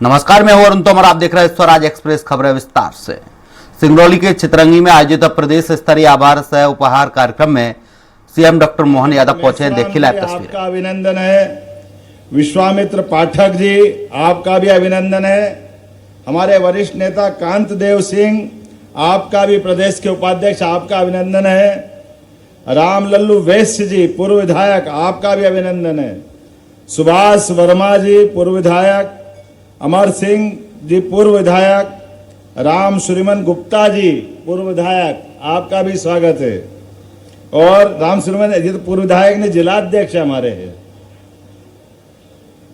नमस्कार, मैं हूं अरुण तोमर। आप देख रहे हैं स्वराज एक्सप्रेस खबरें विस्तार से। सिंगरौली के चितरंगी में आयोजित प्रदेश स्तरीय आभार सह उपहार कार्यक्रम में सीएम डॉक्टर मोहन यादव पहुंचे। देखिए लाइव तस्वीर। आपका अभिनंदन है। विश्वामित्र पाठक जी, आपका भी अभिनंदन है। हमारे वरिष्ठ नेता कांत देव सिंह, आपका भी प्रदेश के उपाध्यक्ष, आपका अभिनंदन है। राम लल्लू वैश्य जी, पूर्व विधायक, आपका भी अभिनंदन है। सुभाष वर्मा जी, पूर्व विधायक। अमर सिंह जी, पूर्व विधायक। राम सुरिमन गुप्ता जी, पूर्व विधायक, आपका भी स्वागत है। और राम सुरिमन जी तो पूर्व विधायक ने जिलाध्यक्ष हमारे हैं।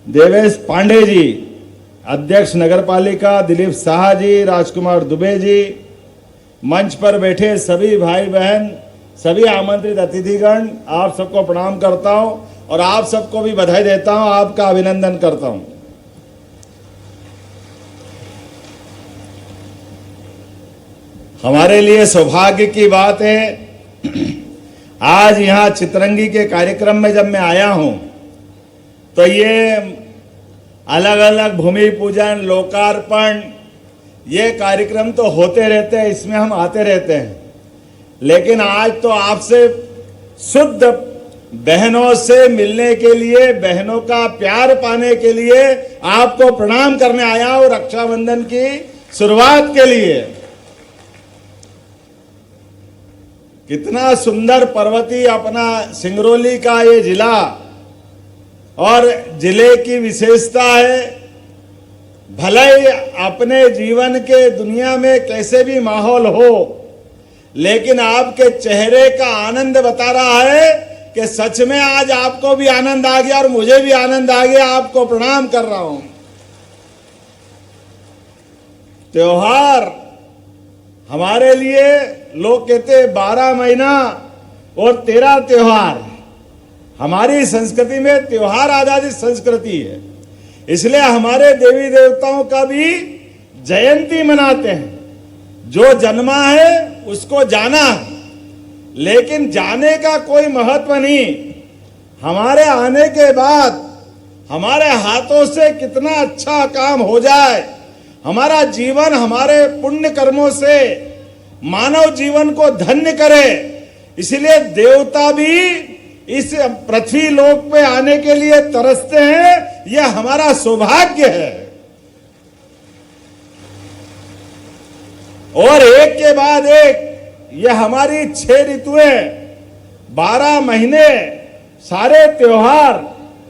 देवेश पांडे जी, अध्यक्ष नगरपालिका। दिलीप शाह जी, राजकुमार दुबे जी, मंच पर बैठे सभी भाई बहन, सभी आमंत्रित अतिथिगण, आप सबको प्रणाम करता हूं और आप सबको भी बधाई देता हूं, आपका अभिनंदन करता हूं। हमारे लिए सौभाग्य की बात है, आज यहां चितरंगी के कार्यक्रम में जब मैं आया हूं तो ये अलग अलग भूमि पूजन, लोकार्पण, ये कार्यक्रम तो होते रहते हैं, इसमें हम आते रहते हैं, लेकिन आज तो आपसे शुद्ध बहनों से मिलने के लिए, बहनों का प्यार पाने के लिए आपको प्रणाम करने आया हूं, रक्षाबंधन की शुरुआत के लिए। कितना सुंदर पर्वतीय अपना सिंगरौली का ये जिला और जिले की विशेषता है। भले ही अपने जीवन के दुनिया में कैसे भी माहौल हो, लेकिन आपके चेहरे का आनंद बता रहा है कि सच में आज आपको भी आनंद आ गया और मुझे भी आनंद आ गया। आपको प्रणाम कर रहा हूं। त्योहार हमारे लिए, लोग कहते हैं 12 महीना और 13 त्योहार। हमारी संस्कृति में त्योहार आधारित संस्कृति है, इसलिए हमारे देवी देवताओं का भी जयंती मनाते हैं। जो जन्मा है उसको जाना है, लेकिन जाने का कोई महत्व नहीं। हमारे आने के बाद हमारे हाथों से कितना अच्छा काम हो जाए, हमारा जीवन हमारे पुण्य कर्मों से मानव जीवन को धन्य करे। इसलिए देवता भी इस पृथ्वी लोक पे आने के लिए तरसते हैं, यह हमारा सौभाग्य है। और एक के बाद एक यह हमारी 6 ऋतुएं, 12 महीने, सारे त्योहार,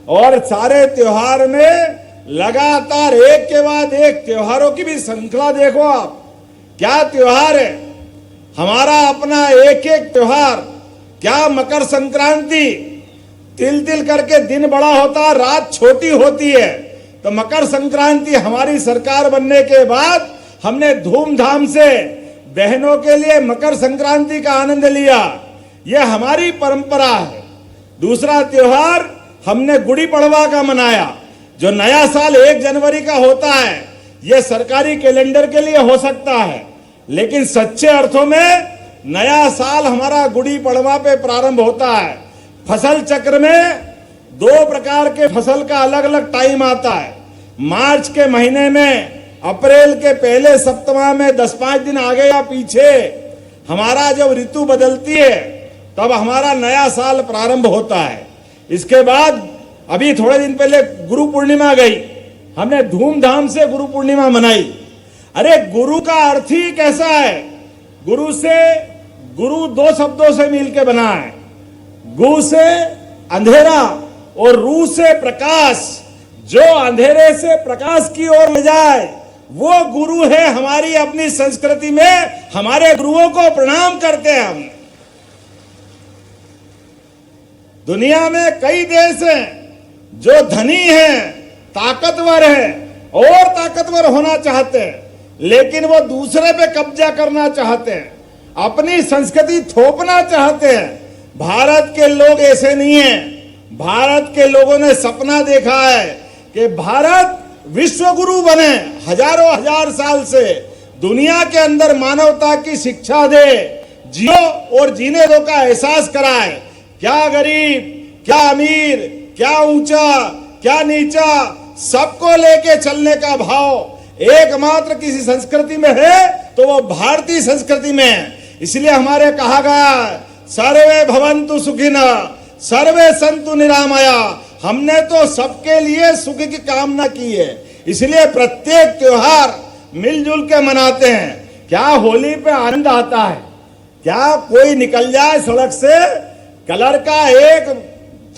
और सारे त्योहार में लगातार एक के बाद एक त्योहारों की भी श्रृंखला देखो आप, क्या त्योहार है हमारा अपना। एक एक त्योहार, क्या मकर संक्रांति, तिल तिल करके दिन बड़ा होता, रात छोटी होती है। तो मकर संक्रांति हमारी सरकार बनने के बाद हमने धूमधाम से बहनों के लिए मकर संक्रांति का आनंद लिया, यह हमारी परंपरा है। दूसरा त्योहार हमने गुड़ी पड़वा का मनाया, जो नया साल 1 जनवरी का होता है। यह सरकारी कैलेंडर के लिए हो सकता है, लेकिन सच्चे अर्थों में नया साल हमारा गुड़ी पड़वा पे प्रारंभ होता है। फसल चक्र में 2 प्रकार के फसल का अलग अलग टाइम आता है। मार्च के महीने में, अप्रैल के पहले सप्ताह में 10-5 दिन आगे या पीछे हमारा जब ऋतु बदलती है, तब हमारा नया साल प्रारंभ होता है। इसके बाद अभी थोड़े दिन पहले गुरु पूर्णिमा गई, हमने धूमधाम से गुरु पूर्णिमा मनाई। अरे गुरु का अर्थ ही कैसा है, गुरु 2 शब्दों से मिलकर बना है। गु से अंधेरा और रू से प्रकाश। जो अंधेरे से प्रकाश की ओर ले जाए वो गुरु है। हमारी अपनी संस्कृति में हमारे गुरुओं को प्रणाम करते हैं हम। दुनिया में कई देश हैं जो धनी हैं, ताकतवर हैं और ताकतवर होना चाहते हैं, लेकिन वो दूसरे पे कब्जा करना चाहते हैं, अपनी संस्कृति थोपना चाहते हैं। भारत के लोग ऐसे नहीं हैं। भारत के लोगों ने सपना देखा है कि भारत विश्व गुरु बने, हजारों हजार साल से दुनिया के अंदर मानवता की शिक्षा दे, जियो और जीने दो का एहसास कराए। क्या गरीब, क्या अमीर, क्या ऊंचा, क्या नीचा, सबको लेके चलने का भाव एकमात्र किसी संस्कृति में है तो वो भारतीय संस्कृति में है। इसलिए हमारे कहा गया सर्वे भवन्तु सुखिनः सर्वे सन्तु निरामया। हमने तो सबके लिए सुख की कामना की है, इसलिए प्रत्येक त्योहार मिलजुल के मनाते हैं। क्या होली पे आनंद आता है? क्या कोई निकल जाए सड़क से, कलर का एक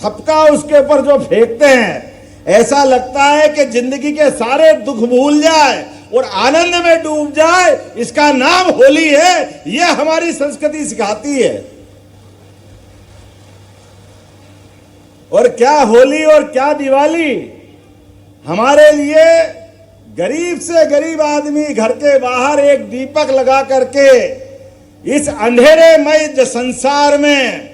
थपका उसके ऊपर जो फेंकते हैं, ऐसा लगता है कि जिंदगी के सारे दुख भूल जाए और आनंद में डूब जाए। इसका नाम होली है, यह हमारी संस्कृति सिखाती है। और क्या होली और क्या दिवाली, हमारे लिए गरीब से गरीब आदमी घर के बाहर एक दीपक लगा करके इस अंधेरेमय संसार में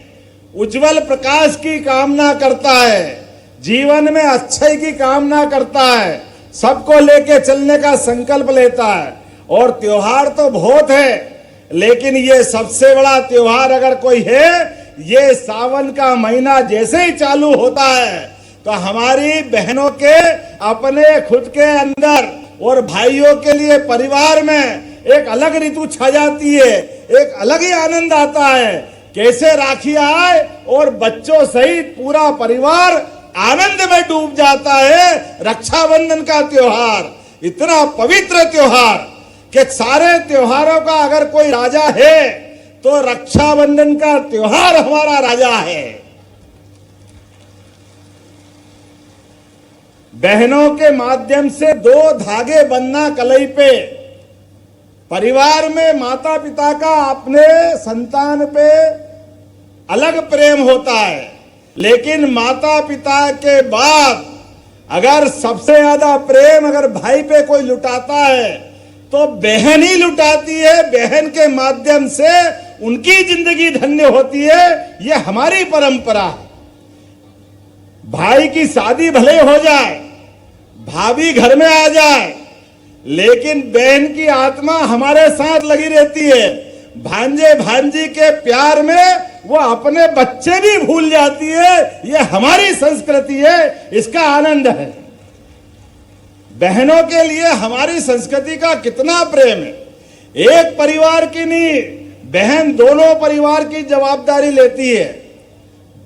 उज्जवल प्रकाश की कामना करता है, जीवन में अच्छाई की कामना करता है, सबको लेके चलने का संकल्प लेता है। और त्योहार तो बहुत है, लेकिन ये सबसे बड़ा त्योहार अगर कोई है, ये सावन का महीना जैसे ही चालू होता है तो हमारी बहनों के अपने खुद के अंदर और भाइयों के लिए परिवार में एक अलग ऋतु छा जाती है, एक अलग ही आनंद आता है। कैसे राखी आए और बच्चों सहित पूरा परिवार आनंद में डूब जाता है। रक्षाबंधन का त्योहार इतना पवित्र त्योहार कि सारे त्योहारों का अगर कोई राजा है तो रक्षाबंधन का त्योहार हमारा राजा है। बहनों के माध्यम से दो धागे बंधना कलाई पे। परिवार में माता पिता का अपने संतान पे अलग प्रेम होता है, लेकिन माता पिता के बाद अगर सबसे ज्यादा प्रेम अगर भाई पे कोई लुटाता है तो बहन ही लुटाती है। बहन के माध्यम से उनकी जिंदगी धन्य होती है। यह हमारी परंपरा है। भाई की शादी भले हो जाए, भाभी घर में आ जाए, लेकिन बहन की आत्मा हमारे साथ लगी रहती है। भांजे भांजी के प्यार में वो अपने बच्चे भी भूल जाती है। यह हमारी संस्कृति है, इसका आनंद है। बहनों के लिए हमारी संस्कृति का कितना प्रेम है। एक परिवार की नहीं, बहन दोनों परिवार की जवाबदारी लेती है।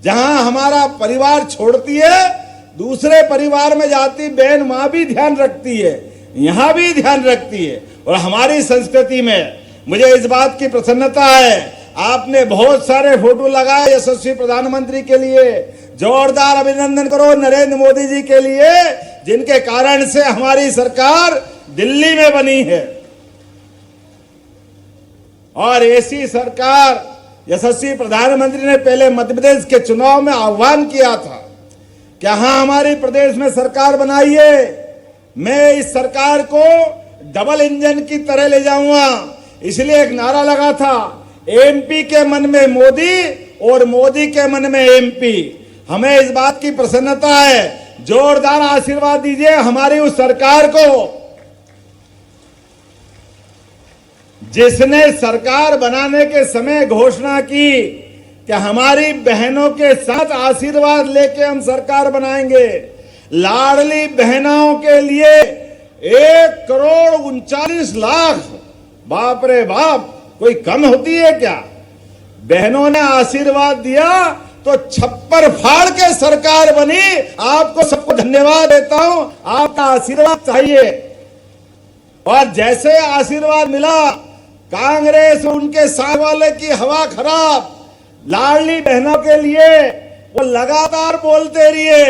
जहां हमारा परिवार छोड़ती है, दूसरे परिवार में जाती बहन वहां भी ध्यान रखती है, यहां भी ध्यान रखती है। और हमारी संस्कृति में मुझे इस बात की प्रसन्नता है, आपने बहुत सारे फोटो लगाए यशस्वी प्रधानमंत्री के लिए। जोरदार अभिनंदन करो नरेंद्र मोदी जी के लिए, जिनके कारण से हमारी सरकार दिल्ली में बनी है। और ऐसी सरकार यशस्वी प्रधानमंत्री ने पहले मध्य प्रदेश के चुनाव में आह्वान किया था कि हाँ हमारे प्रदेश में सरकार बनाइए, मैं इस सरकार को डबल इंजन की तरह ले जाऊंगा। इसलिए एक नारा लगा था, एमपी के मन में मोदी और मोदी के मन में एमपी। हमें इस बात की प्रसन्नता है, जोरदार आशीर्वाद दीजिए हमारी उस सरकार को, जिसने सरकार बनाने के समय घोषणा की कि हमारी बहनों के साथ आशीर्वाद लेके हम सरकार बनाएंगे। लाडली बहनों के लिए 1,39,00,000, बाप रे बाप, कोई कम होती है क्या? बहनों ने आशीर्वाद दिया तो छप्पर फाड़ के सरकार बनी। आपको सबको धन्यवाद देता हूं, आपका आशीर्वाद चाहिए। और जैसे आशीर्वाद मिला, कांग्रेस उनके साथ वाले की हवा खराब। लाडली बहनों के लिए वो लगातार बोलते रहिए,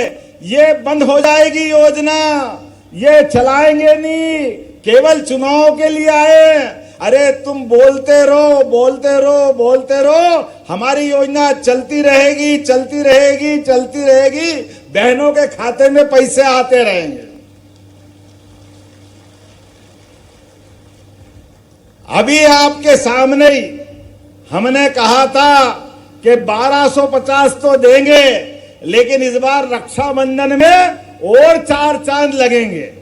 ये बंद हो जाएगी योजना, ये चलाएंगे नहीं, केवल चुनाव के लिए आए। अरे तुम बोलते रहो, बोलते रहो, बोलते रहो, हमारी योजना चलती रहेगी, चलती रहेगी, चलती रहेगी। बहनों के खाते में पैसे आते रहेंगे। अभी आपके सामने ही हमने कहा था कि 1250 तो देंगे, लेकिन इस बार रक्षाबंधन में और 4 चांद लगेंगे।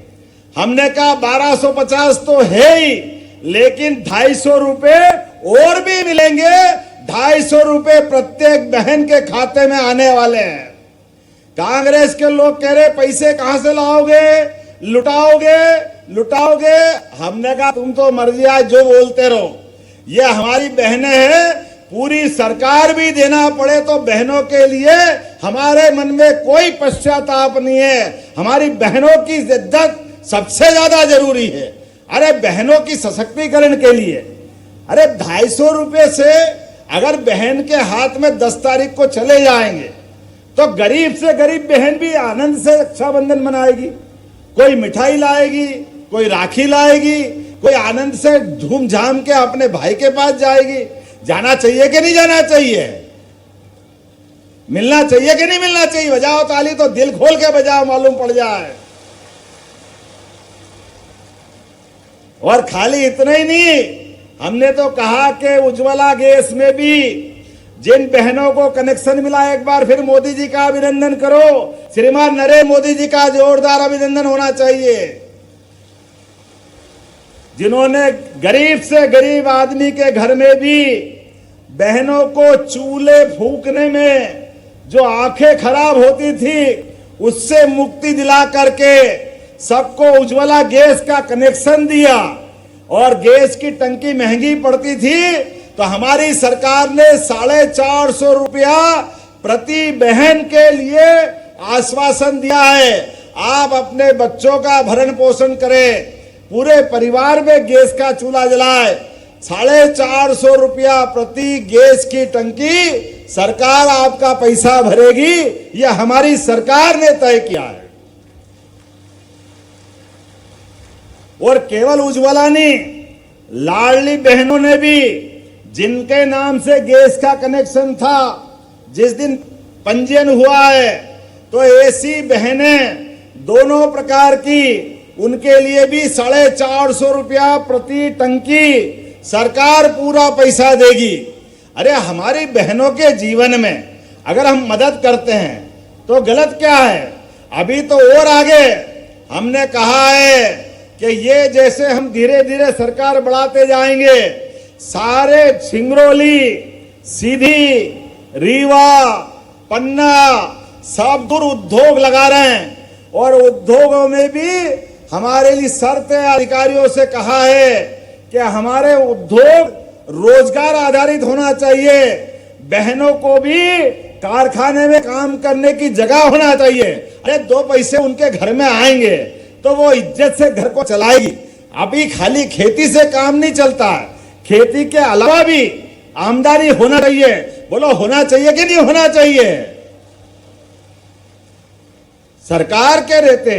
हमने कहा 1250 तो है ही, लेकिन 250 रुपए और भी मिलेंगे। 250 रुपए प्रत्येक बहन के खाते में आने वाले हैं। कांग्रेस के लोग कह रहे पैसे कहां से लाओगे, लुटाओगे। हमने कहा तुम तो मर्जी आज जो बोलते रहो, ये हमारी बहनें हैं, पूरी सरकार भी देना पड़े तो बहनों के लिए हमारे मन में कोई पश्चाताप नहीं है। हमारी बहनों की इज्जत सबसे ज्यादा जरूरी है। अरे बहनों की सशक्तिकरण के लिए, अरे 250 रुपए से अगर बहन के हाथ में 10 तारीख को चले जाएंगे तो गरीब से गरीब बहन भी आनंद से रक्षाबंधन मनाएगी, कोई मिठाई लाएगी, कोई राखी लाएगी, कोई आनंद से धूमधाम के अपने भाई के पास जाएगी। जाना चाहिए कि नहीं जाना चाहिए, मिलना चाहिए कि नहीं मिलना चाहिए? बजाओ ताली तो दिल खोल के बजाओ, मालूम पड़ जाए। और खाली इतना ही नहीं, हमने तो कहा कि उज्ज्वला गैस में भी जिन बहनों को कनेक्शन मिला, एक बार फिर मोदी जी का अभिनंदन करो। श्रीमान नरेंद्र मोदी जी का जोरदार अभिनंदन होना चाहिए, जिन्होंने गरीब से गरीब आदमी के घर में भी बहनों को चूल्हे फूकने में जो आंखें खराब होती थी उससे मुक्ति दिला करके सबको उज्ज्वला गैस का कनेक्शन दिया। और गैस की टंकी महंगी पड़ती थी तो हमारी सरकार ने 450 रुपया प्रति बहन के लिए आश्वासन दिया है। आप अपने बच्चों का भरण पोषण करें, पूरे परिवार में गैस का चूल्हा जलाए। 450 रुपया प्रति गैस की टंकी सरकार आपका पैसा भरेगी, यह हमारी सरकार ने तय किया है। और केवल उज्ज्वला नहीं, लाडली बहनों ने भी, जिनके नाम से गैस का कनेक्शन था, जिस दिन पंजीयन हुआ है तो ऐसी बहनें दोनों प्रकार की, उनके लिए भी 450 रुपया प्रति टंकी सरकार पूरा पैसा देगी। अरे हमारी बहनों के जीवन में अगर हम मदद करते हैं तो गलत क्या है? अभी तो और आगे हमने कहा है कि ये जैसे हम धीरे धीरे सरकार बढ़ाते जाएंगे, सारे सिंगरौली, सीधी, रीवा, पन्ना सब दूर उद्योग लगा रहे हैं। और उद्योगों में भी हमारे लिए शर्त अधिकारियों से कहा है कि हमारे उद्योग रोजगार आधारित होना चाहिए, बहनों को भी कारखाने में काम करने की जगह होना चाहिए। अरे 2 पैसे उनके घर में आएंगे तो वो इज्जत से घर को चलाएगी। अभी खाली खेती से काम नहीं चलता है, खेती के अलावा भी आमदनी होना चाहिए। बोलो होना चाहिए कि नहीं होना चाहिए? सरकार के रहते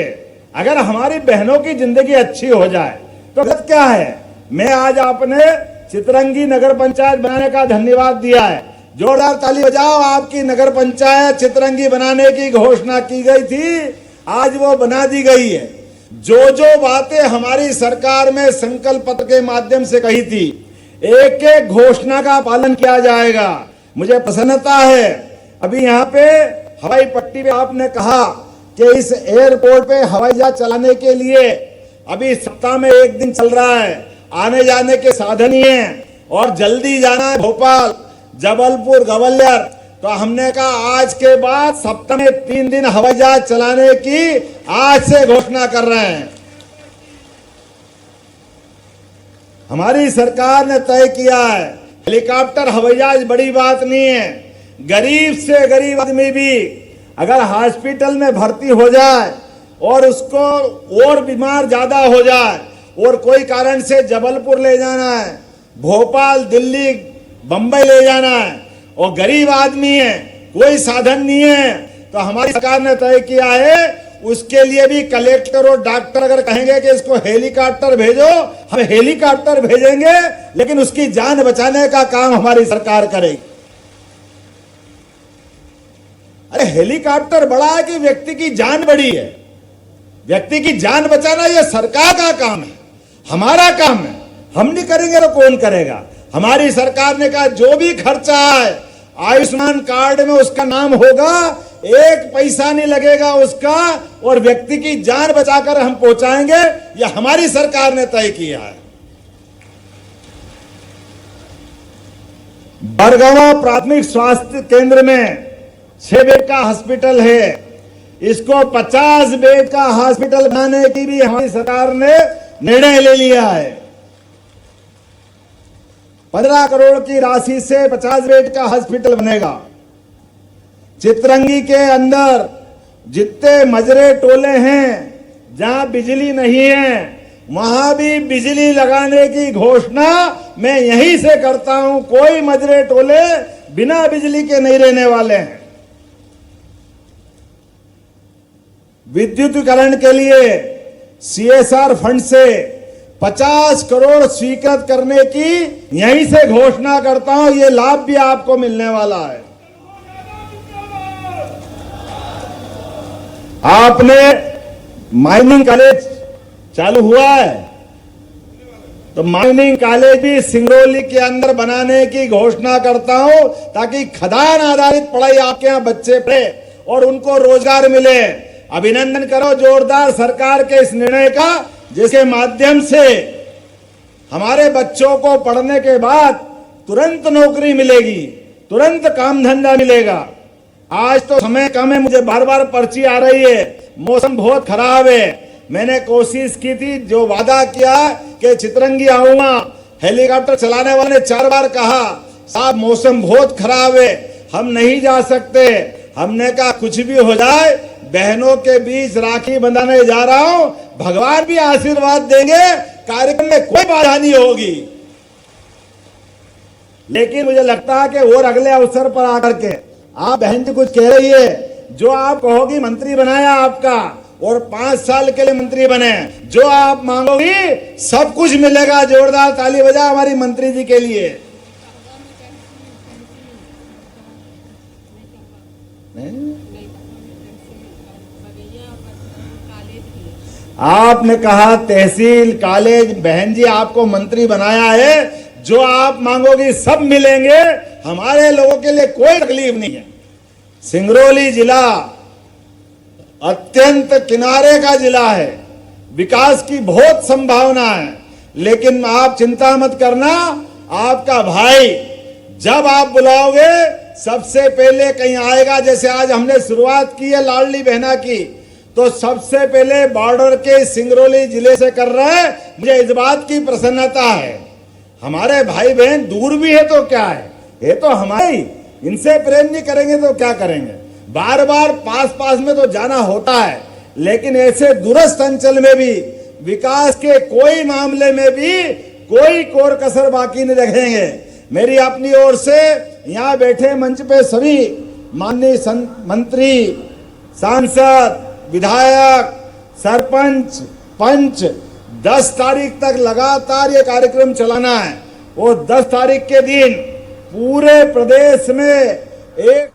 अगर हमारी बहनों की जिंदगी अच्छी हो जाए तो गलत क्या है? मैं आज आपने चितरंगी नगर पंचायत बनाने का धन्यवाद दिया है, जोरदार ताली बजाओ। आपकी नगर पंचायत चितरंगी बनाने की घोषणा की गई थी, आज वो बना दी गई है। जो जो बातें हमारी सरकार में संकल्प पत्र के माध्यम से कही थी, एक एक घोषणा का पालन किया जाएगा। मुझे प्रसन्नता है, अभी यहाँ पे हवाई पट्टी पे आपने कहा कि इस एयरपोर्ट पे हवाई जहाज चलाने के लिए अभी सप्ताह में 1 दिन चल रहा है, आने जाने के साधन ही है और जल्दी जाना है भोपाल, जबलपुर, ग्वालियर। तो हमने कहा आज के बाद सप्ताह में 3 दिन हवाई जहाज चलाने की आज से घोषणा कर रहे हैं। हमारी सरकार ने तय किया है, हेलीकॉप्टर हवाई जहाज बड़ी बात नहीं है। गरीब से गरीब आदमी भी अगर हॉस्पिटल में भर्ती हो जाए और उसको और बीमार ज्यादा हो जाए और कोई कारण से जबलपुर ले जाना है, भोपाल, दिल्ली, बंबई ले जाना है और गरीब आदमी है, कोई साधन नहीं है, तो हमारी सरकार ने तय किया है उसके लिए भी कलेक्टर और डॉक्टर अगर कहेंगे कि इसको हेलीकॉप्टर भेजो, हम हेलीकॉप्टर भेजेंगे, लेकिन उसकी जान बचाने का काम हमारी सरकार करेगी। अरे हेलीकॉप्टर बड़ा है कि व्यक्ति की जान बड़ी है? व्यक्ति की जान बचाना यह सरकार का काम है, हमारा काम है। हम नहीं करेंगे तो कौन करेगा? हमारी सरकार ने कहा जो भी खर्चा है आयुष्मान कार्ड में उसका नाम होगा, 1 पैसा नहीं लगेगा उसका, और व्यक्ति की जान बचाकर हम पहुंचाएंगे। यह हमारी सरकार ने तय किया है। बरगवा प्राथमिक स्वास्थ्य केंद्र में 6 बेड का हॉस्पिटल है, इसको 50 बेड का हॉस्पिटल बनाने की भी हमारी सरकार ने निर्णय ले लिया है। 15 करोड़ की राशि से 50 बेड का हॉस्पिटल बनेगा। चितरंगी के अंदर जितने मजरे टोले हैं, जहां बिजली नहीं है, वहां भी बिजली लगाने की घोषणा मैं यहीं से करता हूं। कोई मजरे टोले बिना बिजली के नहीं रहने वाले हैं। विद्युतीकरण के लिए CSR फंड से 50 करोड़ स्वीकृत करने की यहीं से घोषणा करता हूं। यह लाभ भी आपको मिलने वाला है। आपने माइनिंग कॉलेज चालू हुआ है, तो माइनिंग कॉलेज भी सिंगरौली के अंदर बनाने की घोषणा करता हूं, ताकि खदान आधारित पढ़ाई आपके यहां बच्चे पढ़े और उनको रोजगार मिले। अभिनंदन करो जोरदार सरकार के इस निर्णय का, जिसके माध्यम से हमारे बच्चों को पढ़ने के बाद तुरंत नौकरी मिलेगी, तुरंत काम धंधा मिलेगा। आज तो समय कम है, मुझे बार बार पर्ची आ रही है, मौसम बहुत खराब है। मैंने कोशिश की थी, जो वादा किया कि चितरंगी आऊंगा, हेलीकॉप्टर चलाने वाले ने 4 बार कहा साहब मौसम बहुत खराब है, हम नहीं जा सकते। हमने कहा कुछ भी हो जाए, बहनों के बीच राखी बंधाने जा रहा हूं, भगवान भी आशीर्वाद देंगे, कार्यक्रम में कोई बाधा नहीं होगी। लेकिन मुझे लगता है कि और अगले अवसर पर आकर के आप बहन जी कुछ कह रही है, जो आप कहोगी मंत्री बनाया आपका, और 5 साल के लिए मंत्री बने, जो आप मांगोगी सब कुछ मिलेगा। जोरदार ताली बजा हमारी मंत्री जी के लिए। आपने कहा तहसील कॉलेज, बहन जी आपको मंत्री बनाया है, जो आप मांगोगी सब मिलेंगे। हमारे लोगों के लिए कोई तकलीफ नहीं है। सिंगरौली जिला अत्यंत किनारे का जिला है, विकास की बहुत संभावना है, लेकिन आप चिंता मत करना, आपका भाई जब आप बुलाओगे सबसे पहले कहीं आएगा। जैसे आज हमने शुरुआत की है लाडली बहना की, तो सबसे पहले बॉर्डर के सिंगरौली जिले से कर रहे हैं। मुझे इस बात की प्रसन्नता है। हमारे भाई बहन दूर भी है तो क्या है, ये तो हमारे, इनसे प्रेम नहीं करेंगे तो क्या करेंगे। बार बार पास में तो जाना होता है, लेकिन ऐसे दूरस्थ अंचल में भी विकास के कोई मामले में भी कोई कोर कसर बाकी नहीं रखेंगे। मेरी अपनी ओर से यहाँ बैठे मंच पे सभी माननीय मंत्री, सांसद, विधायक, सरपंच, पंच 10 तारीख तक लगातार ये कार्यक्रम चलाना है। और 10 तारीख के दिन पूरे प्रदेश में एक